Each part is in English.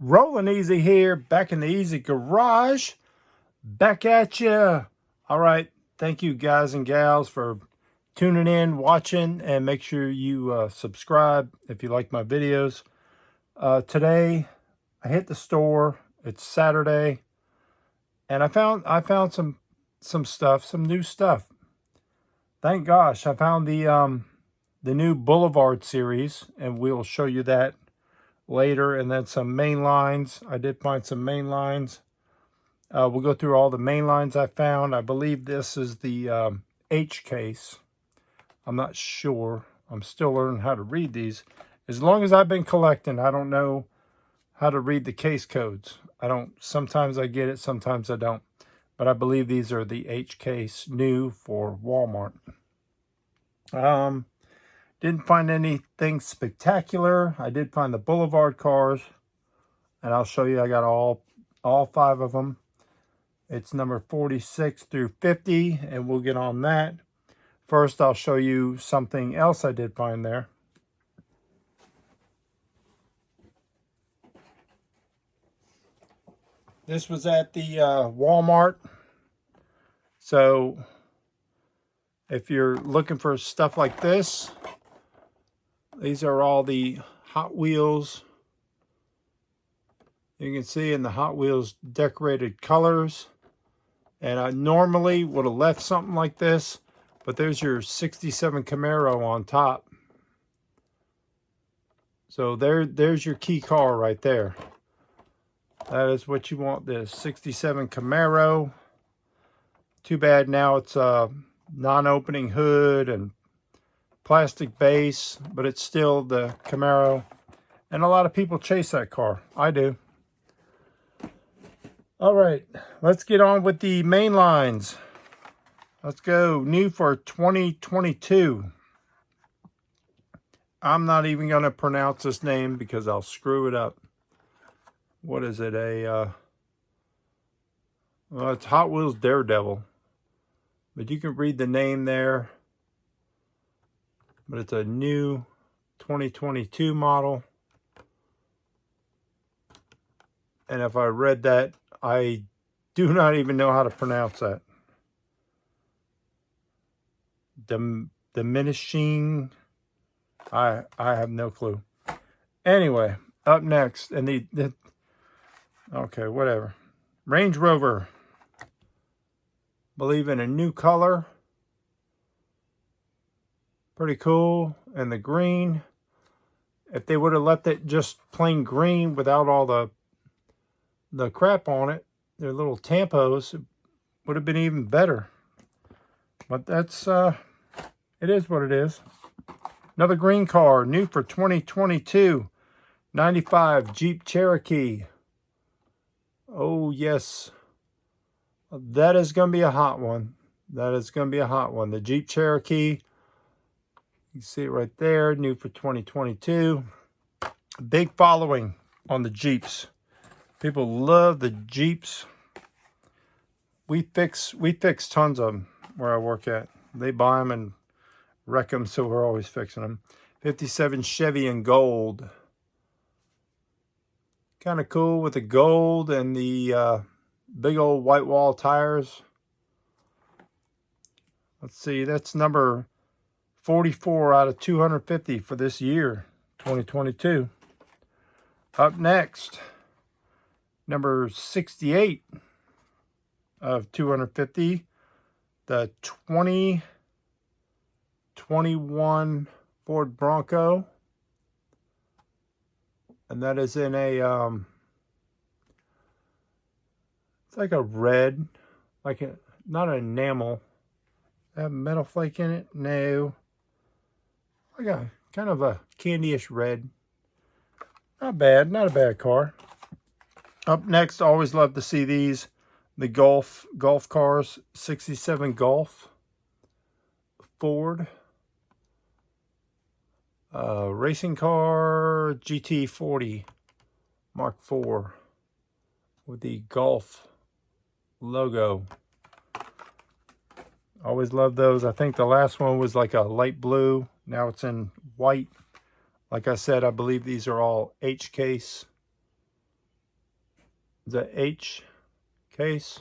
Rolling Easy here, back in the Easy Garage, back at you. All right, thank you guys and gals for tuning in, watching, and make sure you subscribe if you like my videos. Today, I hit the store. It's Saturday, and I found some stuff, some new stuff. Thank gosh, I found the new Boulevard series, and we'll show you that later, and then some main lines. I did find some main lines. We'll go through all the main lines I found. I believe this is the H case. I'm not sure. I'm still learning how to read these. As long as I've been collecting, I don't know how to read the case codes. Sometimes I get it, sometimes I don't. But I believe these are the H case, new for Walmart. Didn't find anything spectacular. I did find the Boulevard cars, and I'll show you. I got all 5 of them. It's number 46 through 50, and we'll get on that. First, I'll show you something else I did find there. This was at the Walmart. So, if you're looking for stuff like this, these are all the Hot Wheels. You can see in the Hot Wheels decorated colors. And I normally would have left something like this, but there's your 67 Camaro on top. So there's your key car right there. That is what you want, this 67 Camaro. Too bad now it's a non-opening hood and plastic base, but it's still the Camaro, and a lot of people chase that car. I do. All right, let's get on with the main lines. Let's go. New for 2022. I'm not even going to pronounce this name because I'll screw it up. What is it? Well, it's Hot Wheels Daredevil, but you can read the name there. But it's a new 2022 model. And if I read that, I do not even know how to pronounce that. Diminishing. I have no clue. Anyway, up next, and okay, whatever. Range Rover. Believe in a new color. Pretty cool. And the green, if they would have left it just plain green without all the crap on it, their little tampos, it would have been even better. But that's it is what it is. Another green car, new for 2022. 95 Jeep Cherokee. Oh yes, that is going to be a hot one. That is going to be a hot one. The Jeep Cherokee. You see it right there, new for 2022. Big following on the Jeeps. People love the Jeeps. We fix tons of them where I work at. They buy them and wreck them, so we're always fixing them. 57 Chevy in gold. Kind of cool with the gold and the big old white wall tires. Let's see, that's number 44 out of 250 for this year, 2022. Up next, number 68 of 250, the 2021 Ford Bronco. And that is in a, it's like a red, not an enamel. Have metal flake in it? No. Like a kind of a candyish red. Not bad, not a bad car. Up next, always love to see these. The Golf cars, 67 Golf. Ford. Racing car, GT40 Mark IV with the Golf logo. Always love those. I think the last one was like a light blue. Now it's in white. Like I said, I believe these are all H case. the H case.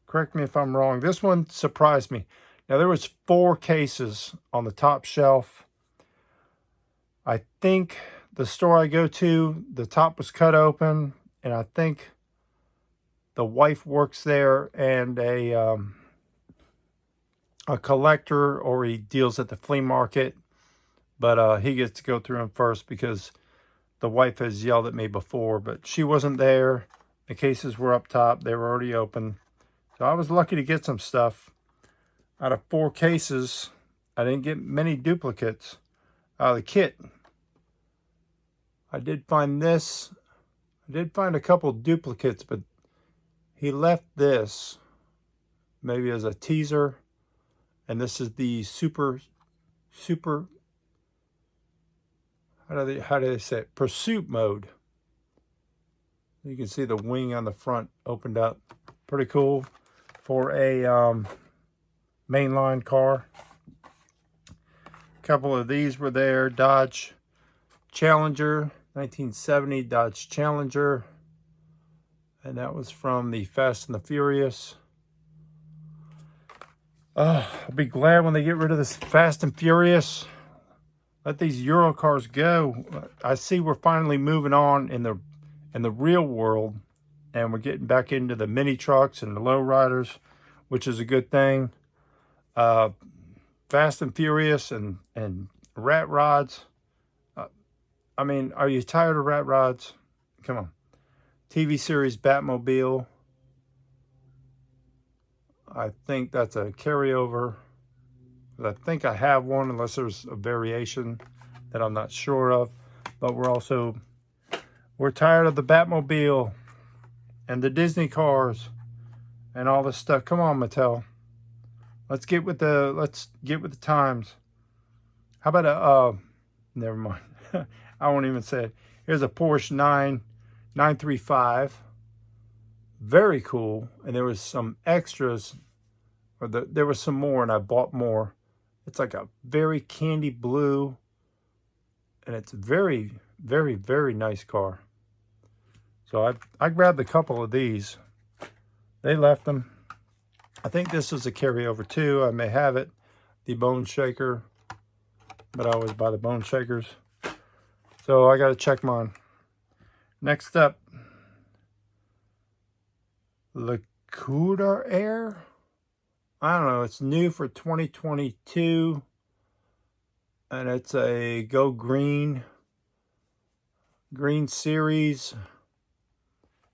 Correct me if I'm wrong. This one surprised me. Now, there was 4 cases on the top shelf. I think the store I go to, the top was cut open, and I think the wife works there, and a collector, or he deals at the flea market, but he gets to go through them first because the wife has yelled at me before, but she wasn't there. The cases were up top. They were already open. So I was lucky to get some stuff. Out of 4 cases, I didn't get many duplicates out of the kit. I did find this. I did find a couple duplicates, but he left this maybe as a teaser. And this is the super, how do they say it? Pursuit mode. You can see the wing on the front opened up. Pretty cool for a mainline car. A couple of these were there. Dodge Challenger, 1970 Dodge Challenger. And that was from the Fast and the Furious. I'll be glad when they get rid of this Fast and Furious. Let these Euro cars go. I see we're finally moving on in the real world, and we're getting back into the mini trucks and the lowriders, which is a good thing. Fast and Furious and rat rods. I mean, are you tired of rat rods? Come on. TV series Batmobile. I think that's a carryover. I think I have one, unless there's a variation that I'm not sure of. But we're tired of the Batmobile and the Disney cars and all this stuff. Come on, Mattel. Let's get with the times. How about never mind. I won't even say it. Here's a Porsche 935. Very cool. And there was some extras, or there was some more, and I bought more. It's like a very candy blue, and it's very, very, very nice car. So I grabbed a couple of these. They left them. I think this is a carryover too. I may have it. The Bone Shaker, but I always buy the Bone Shakers. So I got to check mine. Next up, Liqueur Air. I don't know. It's new for 2022. And it's a Go Green series.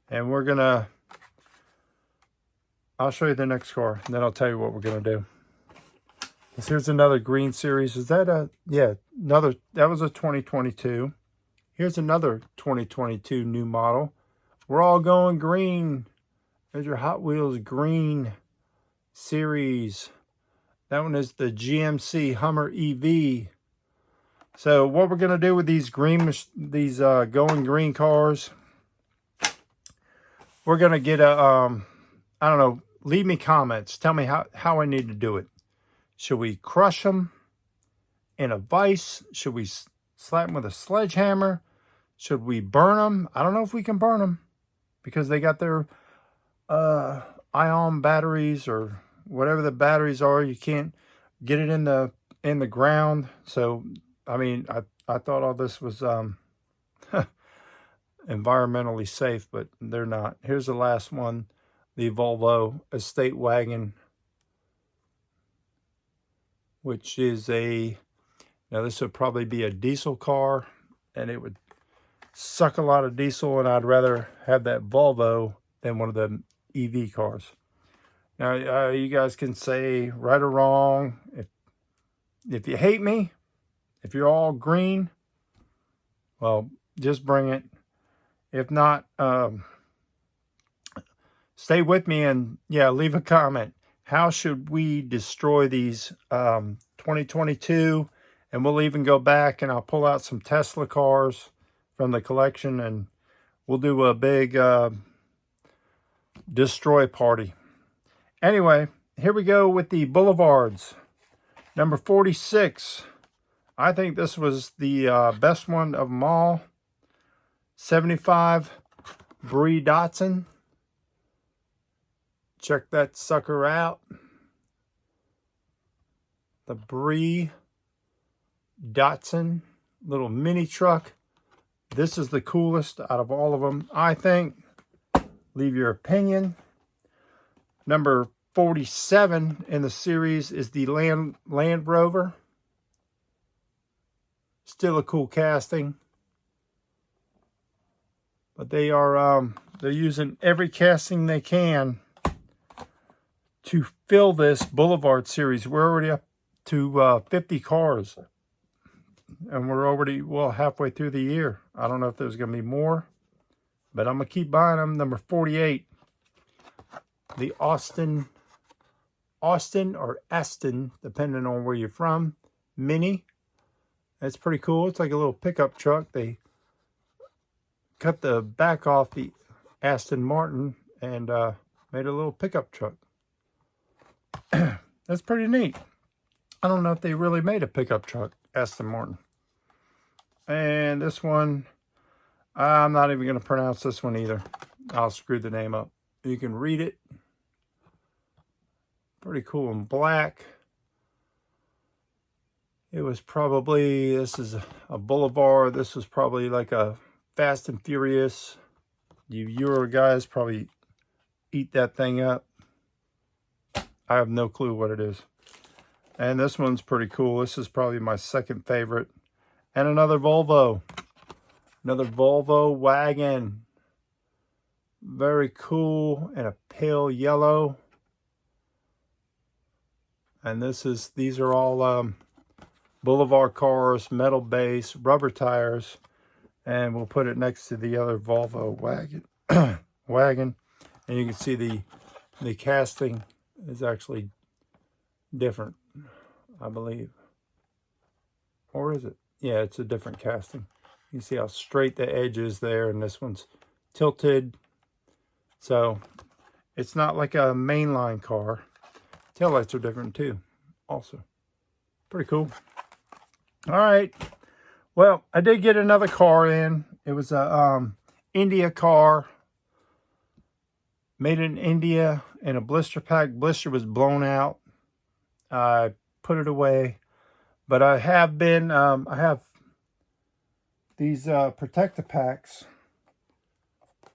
And we're going to, I'll show you the next car. And then I'll tell you what we're going to do. Here's another green series. Is that that was a 2022. Here's another 2022 new model. We're all going green. There's your Hot Wheels green series. That one is the GMC Hummer EV. So what we're going to do with these going green cars, we're going to get a, I don't know, leave me comments. Tell me how I need to do it. Should we crush them in a vise? Should we slap them with a sledgehammer? Should we burn them? I don't know if we can burn them because they got their ion batteries or whatever the batteries are. You can't get it in the ground. So, I mean, I thought all this was environmentally safe, but they're not. Here's the last one, the Volvo Estate Wagon, which is now this would probably be a diesel car, and it would suck a lot of diesel, and I'd rather have that Volvo than one of the EV cars. Now, you guys can say right or wrong. If you hate me, if you're all green, well, just bring it. If not, stay with me and, yeah, leave a comment. How should we destroy these 2022? And we'll even go back and I'll pull out some Tesla cars from the collection and we'll do a big destroy party. Anyway, here we go with the Boulevards. Number 46. I think this was the best one of them all. 75 Brie Datsun. check that sucker out. The Bree Datsun little mini truck. This is the coolest out of all of them, I think. Leave your opinion. Number 47 in the series is the Land Rover. Still a cool casting. But they are they're using every casting they can to fill this Boulevard series. We're already up to 50 cars. And we're already, well, halfway through the year. I don't know if there's going to be more, but I'm going to keep buying them. Number 48, the Austin or Aston, depending on where you're from, Mini. That's pretty cool. It's like a little pickup truck. They cut the back off the Aston Martin and made a little pickup truck. That's pretty neat. I don't know if they really made a pickup truck, Aston Martin. And this one, I'm not even going to pronounce this one either. I'll screw the name up. You can read it. Pretty cool in black. It was probably, this is a Boulevard. This was probably like a Fast and Furious. You Euro guys probably eat that thing up. I have no clue what it is. And this one's pretty cool. This is probably my second favorite. And another Volvo. Another Volvo wagon. Very cool. And a pale yellow. And these are all Boulevard cars, metal base, rubber tires. And we'll put it next to the other Volvo wagon. And you can see the casting is actually different, I believe. Or is it? Yeah, it's a different casting. You can see how straight the edge is there, and this one's tilted. So it's not like a mainline car. Taillights are different too, also. Pretty cool. All right. Well, I did get another car in. It was a India car. Made in India in a blister pack. Blister was blown out. I put it away. But I have been, I have these protector packs.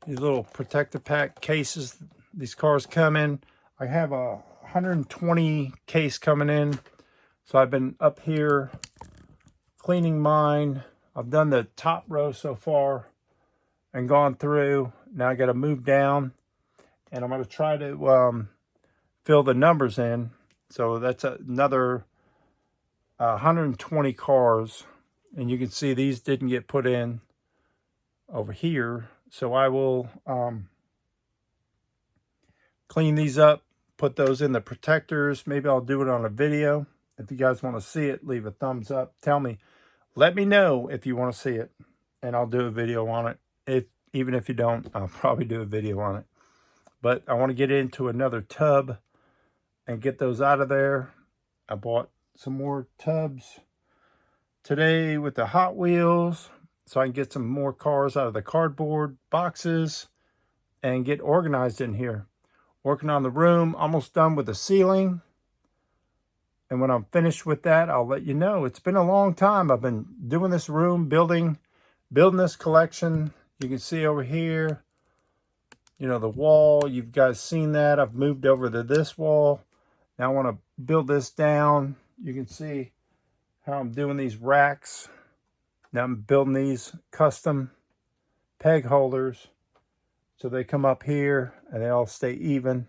These little protector pack cases these cars come in. I have a 120 case coming in. So I've been up here cleaning mine. I've done the top row so far and gone through. Now I got to move down. And I'm going to try to fill the numbers in. So that's another 120 cars. And you can see these didn't get put in over here. So I will clean these up, put those in the protectors. Maybe I'll do it on a video. If you guys want to see it, leave a thumbs up. Tell me. Let me know if you want to see it. And I'll do a video on it. Even if you don't, I'll probably do a video on it. But I want to get into another tub and get those out of there. I bought some more tubs today with the Hot Wheels so I can get some more cars out of the cardboard boxes and get organized in here. Working on the room, almost done with the ceiling. And when I'm finished with that, I'll let you know. It's been a long time. I've been doing this room, building this collection. You can see over here, you know, the wall. You guys seen that. I've moved over to this wall. Now I want to build this down. You can see how I'm doing these racks. Now I'm building these custom peg holders. So they come up here and they all stay even.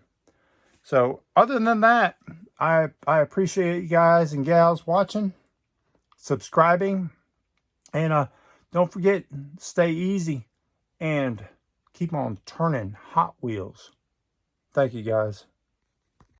So other than that, I appreciate you guys and gals watching, subscribing, and don't forget, stay easy and keep on turning Hot Wheels. Thank you guys.